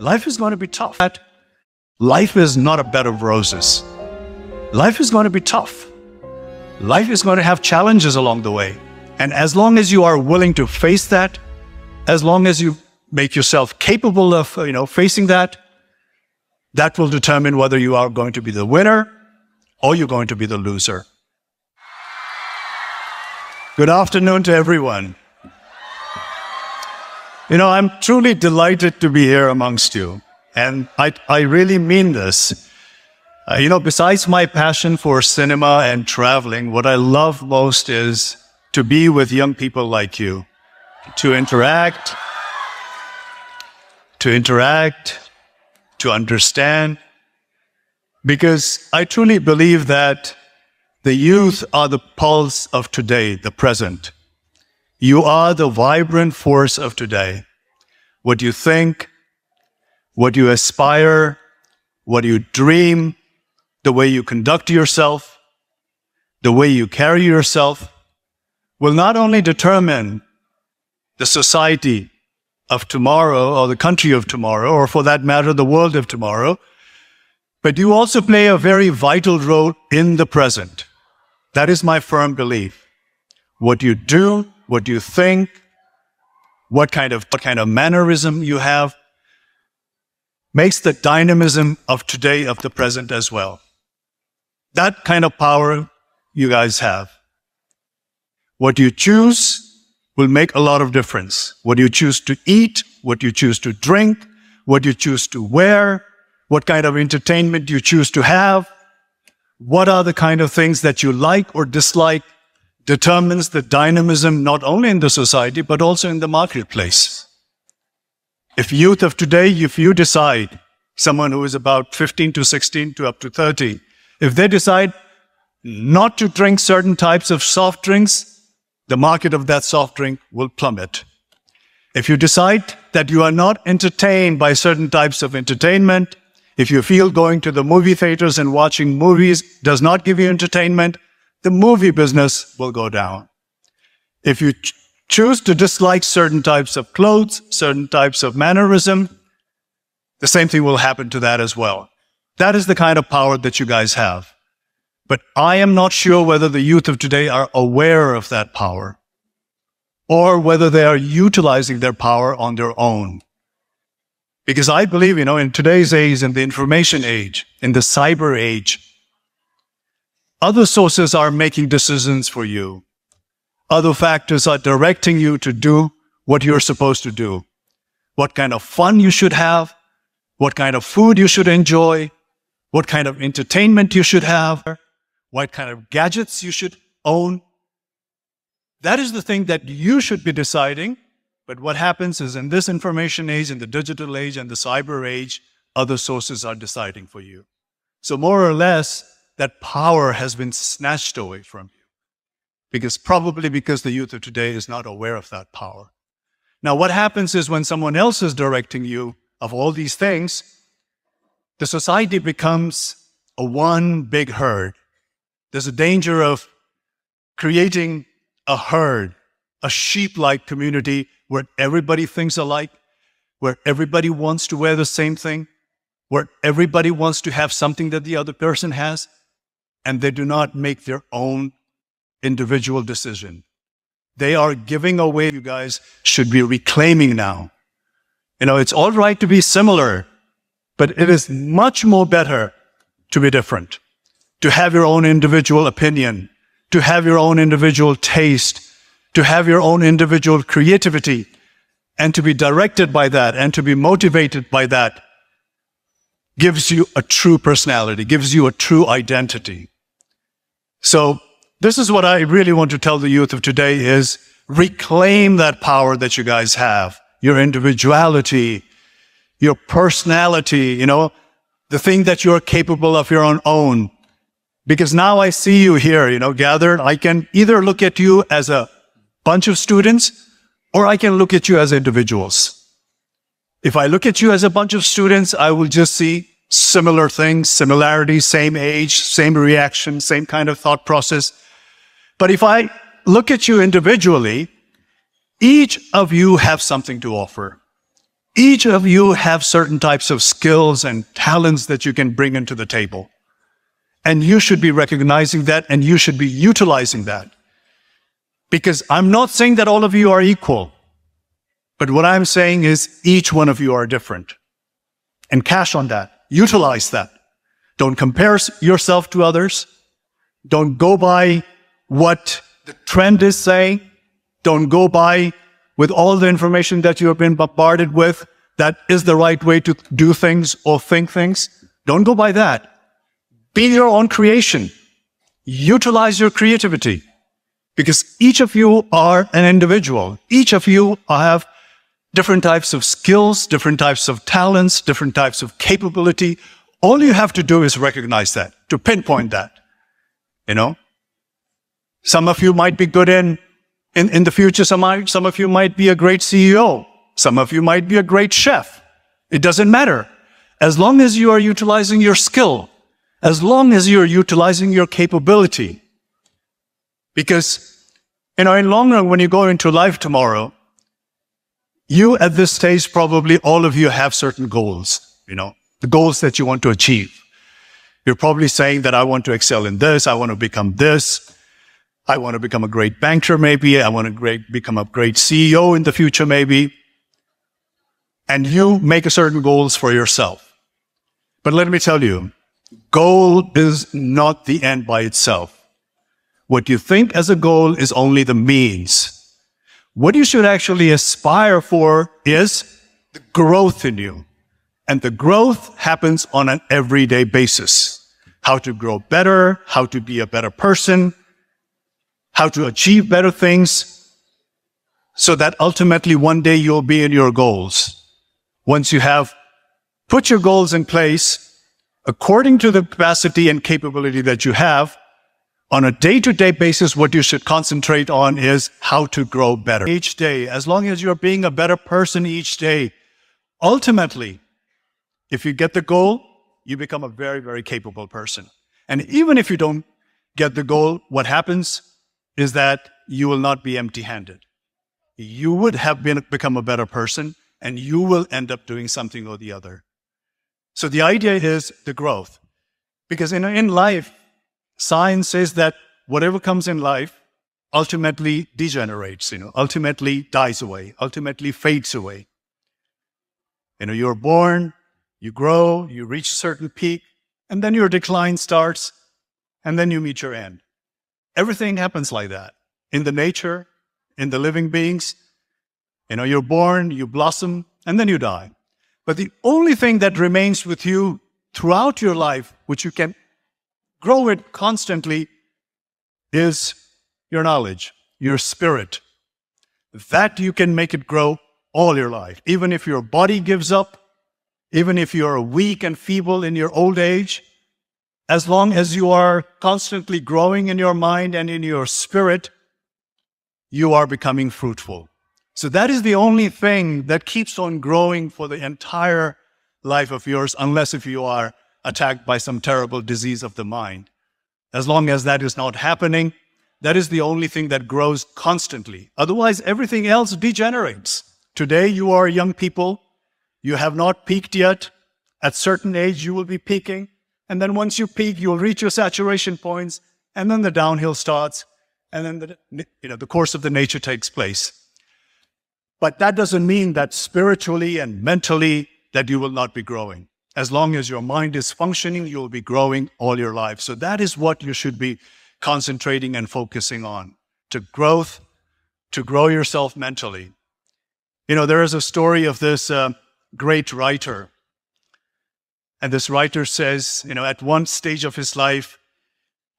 Life is going to be tough. Life is not a bed of roses. Life is going to be tough. Life is going to have challenges along the way. And as long as you are willing to face that, as long as you make yourself capable of, facing that, that will determine whether you are going to be the winner or you're going to be the loser. Good afternoon to everyone. I'm truly delighted to be here amongst you. And I really mean this. Besides my passion for cinema and traveling, what I love most is to be with young people like you, to interact, to understand, because I truly believe that the youth are the pulse of today, the present. You are the vibrant force of today. What you think, what you aspire, what you dream, the way you conduct yourself, the way you carry yourself, will not only determine the society of tomorrow or the country of tomorrow, or for that matter, the world of tomorrow, but you also play a very vital role in the present. That is my firm belief. What you do, what you think, what kind of mannerism you have, makes the dynamism of today, of the present as well. That kind of power you guys have. What you choose will make a lot of difference. What you choose to eat, what you choose to drink, what you choose to wear, what kind of entertainment you choose to have, what are the kind of things that you like or dislike, determines the dynamism not only in the society, but also in the marketplace. If youth of today, if you decide, someone who is about 15 to 16 to up to 30, if they decide not to drink certain types of soft drinks, the market of that soft drink will plummet. If you decide that you are not entertained by certain types of entertainment, if you feel going to the movie theaters and watching movies does not give you entertainment, the movie business will go down. If you choose to dislike certain types of clothes, certain types of mannerism, the same thing will happen to that as well. That is the kind of power that you guys have. But I am not sure whether the youth of today are aware of that power or whether they are utilizing their power on their own. Because I believe, in today's age, in the information age, in the cyber age, other sources are making decisions for you. Other factors are directing you to do what you're supposed to do. What kind of fun you should have, what kind of food you should enjoy, what kind of entertainment you should have, what kind of gadgets you should own. That is the thing that you should be deciding. But what happens is in this information age, in the digital age and the cyber age, other sources are deciding for you. So more or less, that power has been snatched away from you. Probably because the youth of today is not aware of that power. Now, what happens is when someone else is directing you of all these things, the society becomes a one big herd. There's a danger of creating a herd, a sheep-like community where everybody thinks alike, where everybody wants to wear the same thing, where everybody wants to have something that the other person has, and they do not make their own individual decision. They are giving away. You guys should be reclaiming now. It's all right to be similar, but it is much more better to be different, to have your own individual opinion, to have your own individual taste, to have your own individual creativity, and to be directed by that and to be motivated by that gives you a true personality, gives you a true identity. So this is what I really want to tell the youth of today is reclaim that power that you guys have, your individuality, your personality, the thing that you're capable of your own. Because now I see you here, gathered. I can either look at you as a bunch of students or I can look at you as individuals. If I look at you as a bunch of students, I will just see similar things, similarities, same age, same reaction, same kind of thought process. But if I look at you individually, each of you have something to offer. Each of you have certain types of skills and talents that you can bring into the table. And you should be recognizing that, and you should be utilizing that. Because I'm not saying that all of you are equal, but what I'm saying is each one of you are different. And cash on that. Utilize that. Don't compare yourself to others. Don't go by what the trend is saying. Don't go by with all the information that you have been bombarded with that is the right way to do things or think things. Don't go by that. Be your own creation. Utilize your creativity. Because each of you are an individual. Each of you have different types of skills, different types of talents, different types of capability. All you have to do is recognize that, to pinpoint that. You know? Some of you might be good in the future, some of you might be a great CEO. Some of you might be a great chef. It doesn't matter. As long as you are utilizing your skill, as long as you're utilizing your capability. Because, in long run, when you go into life tomorrow, you at this stage, probably all of you have certain goals, the goals that you want to achieve. You're probably saying that I want to excel in this, I want to become this, I want to become a great banker maybe, I want to become a great CEO in the future maybe. And you make certain goals for yourself. But let me tell you, goal is not the end by itself. What you think as a goal is only the means. What you should actually aspire for is the growth in you. And the growth happens on an everyday basis. How to grow better, how to be a better person, how to achieve better things, so that ultimately one day you'll be in your goals. Once you have put your goals in place, according to the capacity and capability that you have, on a day-to-day basis, what you should concentrate on is how to grow better. Each day, as long as you're being a better person each day, ultimately, if you get the goal, you become a very, very capable person. And even if you don't get the goal, what happens is that you will not be empty-handed. You would have become a better person, and you will end up doing something or the other. So the idea is the growth. Because in life, science says that whatever comes in life ultimately degenerates, ultimately dies away, ultimately fades away. You're born, you grow, you reach a certain peak, and then your decline starts, and then you meet your end. Everything happens like that. In the nature, in the living beings, you're born, you blossom, and then you die. But the only thing that remains with you throughout your life, which you can grow it constantly, is your knowledge, your spirit. That you can make it grow all your life. Even if your body gives up, even if you're weak and feeble in your old age, as long as you are constantly growing in your mind and in your spirit, you are becoming fruitful. So that is the only thing that keeps on growing for the entire life of yours, unless if you are attacked by some terrible disease of the mind. As long as that is not happening, that is the only thing that grows constantly. Otherwise, everything else degenerates. Today, you are young people. You have not peaked yet. At certain age, you will be peaking. And then once you peak, you'll reach your saturation points. And then the downhill starts. And then the course of the nature takes place. But that doesn't mean that spiritually and mentally that you will not be growing. As long as your mind is functioning, you will be growing all your life. So that is what you should be concentrating and focusing on, to grow yourself mentally. There is a story of this great writer. And this writer says, at one stage of his life,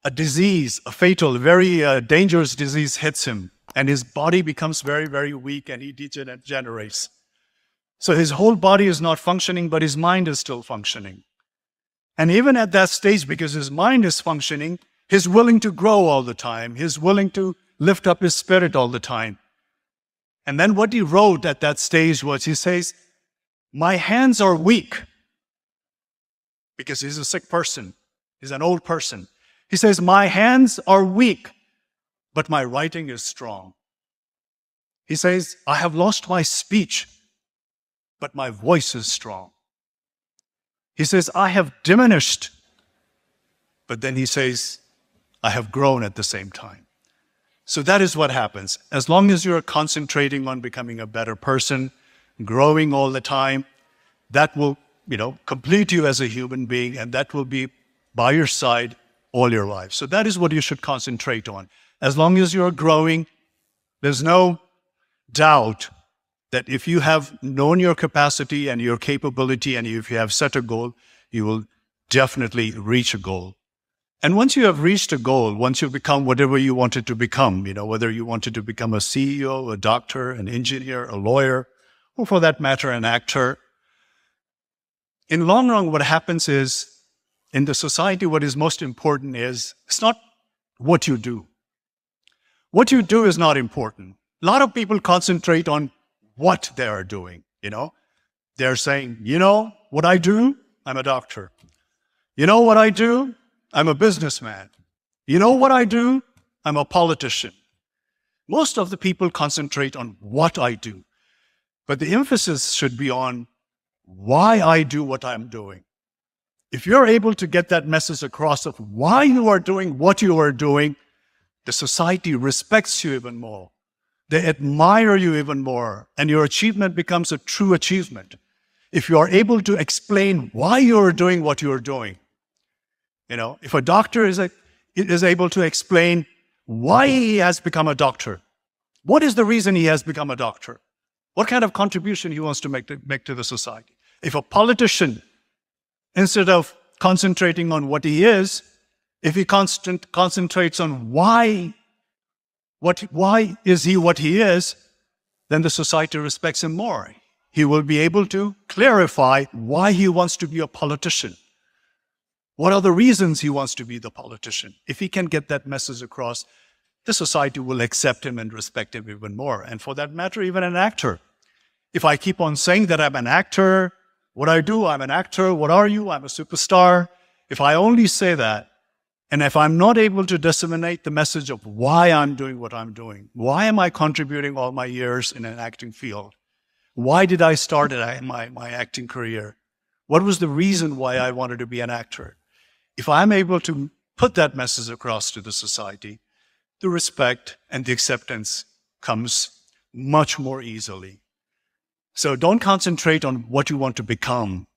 a disease, a fatal, very dangerous disease hits him. And his body becomes very, very weak, and he degenerates. So his whole body is not functioning, but his mind is still functioning. And even at that stage, because his mind is functioning, he's willing to grow all the time. He's willing to lift up his spirit all the time. And then what he wrote at that stage was, he says, my hands are weak. Because he's a sick person. He's an old person. He says, my hands are weak, but my writing is strong. He says, I have lost my speech, but my voice is strong. He says, I have diminished, but then he says, I have grown at the same time. So that is what happens. As long as you're concentrating on becoming a better person, growing all the time, that will, complete you as a human being, and that will be by your side all your life. So that is what you should concentrate on. As long as you're growing, there's no doubt that if you have known your capacity and your capability, and if you have set a goal, you will definitely reach a goal. And once you have reached a goal, once you become whatever you wanted to become, whether you wanted to become a CEO, a doctor, an engineer, a lawyer, or for that matter, an actor, in long run, what happens is, in the society, what is most important is, it's not what you do. What you do is not important. A lot of people concentrate on what they are doing, They're saying, what I do? I'm a doctor. You know what I do? I'm a businessman. You know what I do? I'm a politician. Most of the people concentrate on what I do. But the emphasis should be on why I do what I'm doing. If you're able to get that message across of why you are doing what you are doing, the society respects you even more. They admire you even more, and your achievement becomes a true achievement. If you are able to explain why you are doing what you are doing, if a doctor is able to explain why he has become a doctor, what is the reason he has become a doctor? What kind of contribution he wants to make to the society? If a politician, instead of concentrating on what he is, if he concentrates on why is he what he is, then the society respects him more. He will be able to clarify why he wants to be a politician. What are the reasons he wants to be the politician? If he can get that message across, the society will accept him and respect him even more. And for that matter, even an actor. If I keep on saying that I'm an actor, what I do, I'm an actor, what are you? I'm a superstar. If I only say that, and if I'm not able to disseminate the message of why I'm doing what I'm doing, why am I contributing all my years in an acting field? Why did I start my acting career? What was the reason why I wanted to be an actor? If I'm able to put that message across to the society, the respect and the acceptance comes much more easily. So don't concentrate on what you want to become.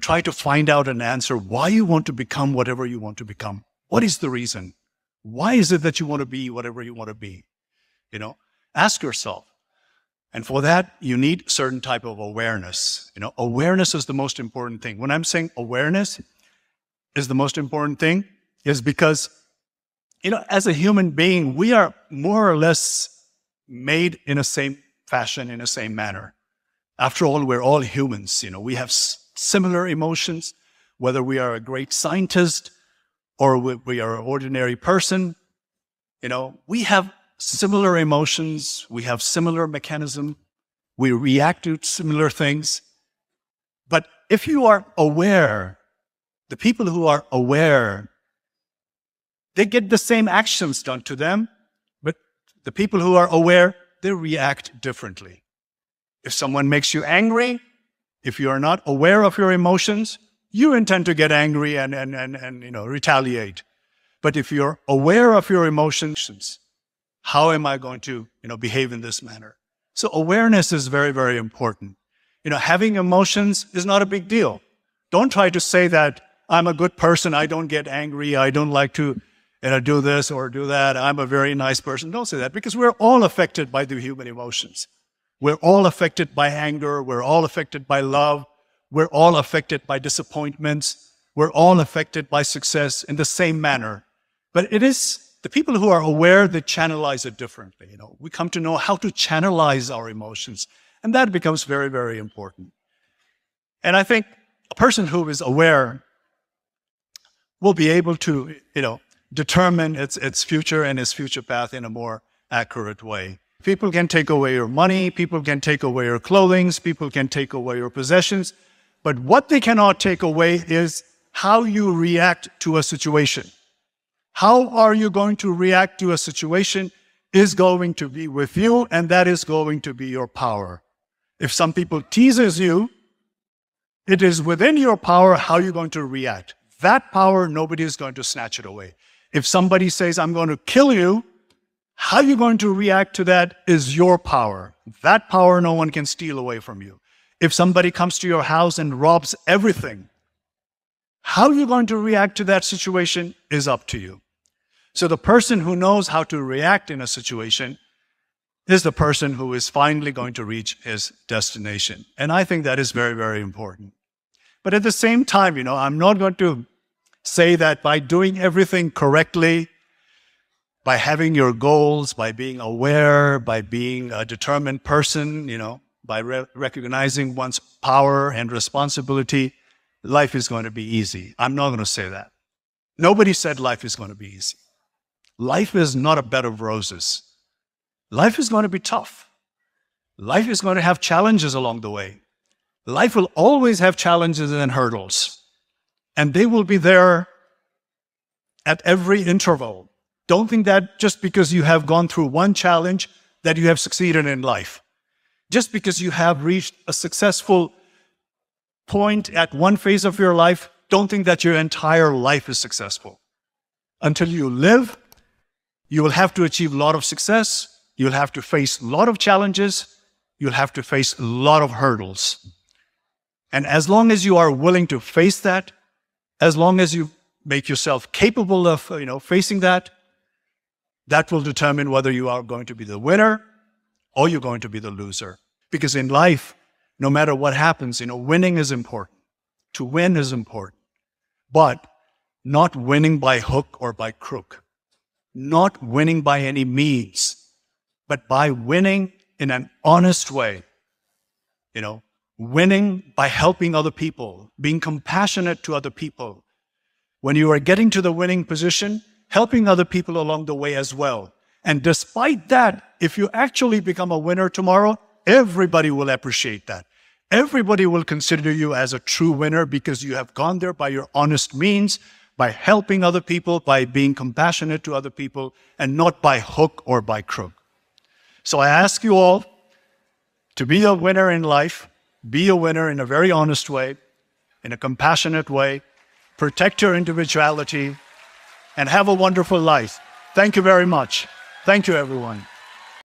Try to find out an answer why you want to become whatever you want to become. What is the reason? Why is it that you want to be whatever you want to be? Ask yourself. And for that, you need certain type of awareness. Awareness is the most important thing. When I'm saying awareness is the most important thing, is because, as a human being, we are more or less made in the same fashion, in the same manner. After all, we're all humans. We have similar emotions, whether we are a great scientist or we are an ordinary person. We have similar emotions. We have similar mechanism. We react to similar things. But if you are aware, the people who are aware, they get the same actions done to them, but the people who are aware, they react differently. If someone makes you angry, if you are not aware of your emotions, you intend to get angry and retaliate. But if you're aware of your emotions, how am I going to, behave in this manner? So awareness is very, very important. Having emotions is not a big deal. Don't try to say that I'm a good person, I don't get angry, I don't like to do this or do that, I'm a very nice person. Don't say that, because we're all affected by the human emotions. We're all affected by anger, we're all affected by love, we're all affected by disappointments, we're all affected by success in the same manner. But it is the people who are aware, they channelize it differently. We come to know how to channelize our emotions, and that becomes very, very important. And I think a person who is aware will be able to, determine its future and its future path in a more accurate way. People can take away your money, people can take away your clothing, people can take away your possessions, but what they cannot take away is how you react to a situation. How are you going to react to a situation is going to be with you, and that is going to be your power. If some people teases you, it is within your power how you're going to react. That power, nobody is going to snatch it away. If somebody says, I'm going to kill you, how you're going to react to that is your power. That power no one can steal away from you. If somebody comes to your house and robs everything, how you're going to react to that situation is up to you. So the person who knows how to react in a situation is the person who is finally going to reach his destination. And I think that is very, very important. But at the same time, I'm not going to say that by doing everything correctly, by having your goals, by being aware, by being a determined person, by recognizing one's power and responsibility, life is going to be easy. I'm not going to say that. Nobody said life is going to be easy. Life is not a bed of roses. Life is going to be tough. Life is going to have challenges along the way. Life will always have challenges and hurdles. And they will be there at every interval. Don't think that just because you have gone through one challenge that you have succeeded in life. Just because you have reached a successful point at one phase of your life, don't think that your entire life is successful. Until you live, you will have to achieve a lot of success. You'll have to face a lot of challenges. You'll have to face a lot of hurdles. And as long as you are willing to face that, as long as you make yourself capable of, facing that, that will determine whether you are going to be the winner or you're going to be the loser. Because in life, no matter what happens, winning is important. To win is important. But not winning by hook or by crook. Not winning by any means, but by winning in an honest way. Winning by helping other people, being compassionate to other people. When you are getting to the winning position, helping other people along the way as well. And despite that, if you actually become a winner tomorrow, everybody will appreciate that. Everybody will consider you as a true winner because you have gone there by your honest means, by helping other people, by being compassionate to other people, and not by hook or by crook. So I ask you all to be a winner in life, be a winner in a very honest way, in a compassionate way, protect your individuality, and have a wonderful life. Thank you very much. Thank you, everyone.